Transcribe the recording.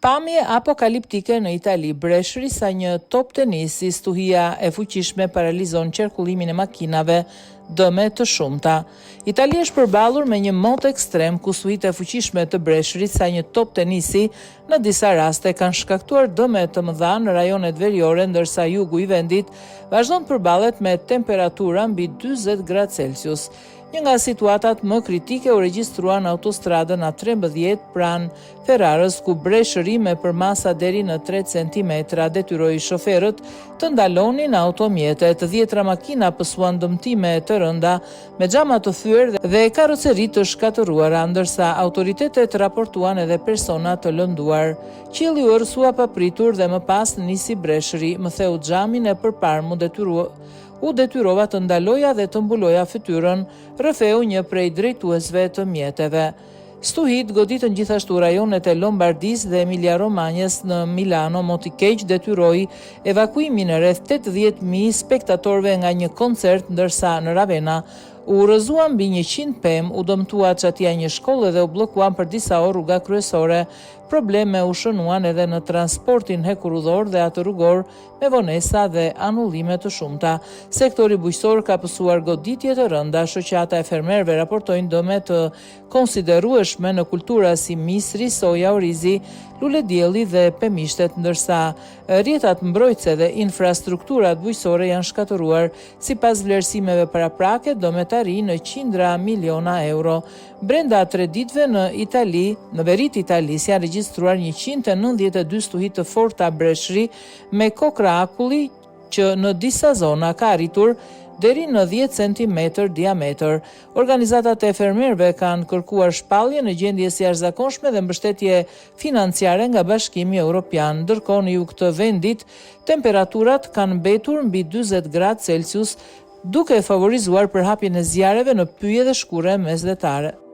Pamje apokaliptike në Itali, breshëri sa një top tenisi, stuhia e fuqishme paralizon qarkullimin e makinave, dëme të shumta. Italia është përballur me një mot ekstrem ku stuhitë e fuqishme të breshërit sa një top tenisi në disa raste kanë shkaktuar dëme të mëdha në rajonet veriore, ndërsa jugu i vendit vazhdon të përballet me temperatura mbi 40 gradë Celsius. Një nga situatat më kritike u regjistrua në autostradën A13 pranë Ferrarës, ku breshëri me përmasa deri në 3 cm detyroi shoferët të ndalonin automjetet. 10 makina pësuan dëmtime të rënda me xhama të thyer dhe karroceri të shkatëruara, ndërsa autoritetet raportuan edhe persona të lënduar. Qielli u errësua papritur dhe më pas nisi breshëri, më theu xhamin e përparme u detyrova të ndaloja dhe të mbuloja fytyrën, rrëfeu një prej drejtuesve të mjeteve. Stuhit goditën gjithashtu rajonet e Lombardisë dhe Emilia-Romanjës. Në Milano, moti keq detyroi evakuimin e rreth 80.000 spektatorëve nga një koncert, ndërsa në Ravenna u rrëzuan mbi 100 pemë, u dëmtua çatia një shkollë dhe u bllokuan për disa orë rruga kryesore. Probleme u shënuan edhe në transportin hekurudhor dhe atë rrugor, me vonesa dhe anullime të shumta. Sektori bujqësor ka pësuar goditje të rënda. Shoqata e fermerëve raportojnë dëme të konsiderueshme në kultura si misri, soja, orizi, luledielli dhe pemishtet, ndërsa rrjetat mbrojtëse dhe infrastrukturat bujqësore janë shkatëruar. Sipas vlerësimeve paraprake, dëmet arrin në qindra miliona euro. Brenda 3 ditëve në Itali, në veri të Italisë janë regjistruar 192 stuhi të forta breshëri me kokra akulli që në disa zona ka arritur deri në 10 cm diametër. Organizatat e fermerëve kanë kërkuar shpallje në gjendje si jashtëzakonshme dhe mbështetje financiare nga Bashkimi Evropian. Ndërkohë në jug të vendit, temperaturat kanë mbetur mbi 40 gradë Celsius, duke favorizuar përhapjen e zjarreve në pyje dhe shkure mesdhetare.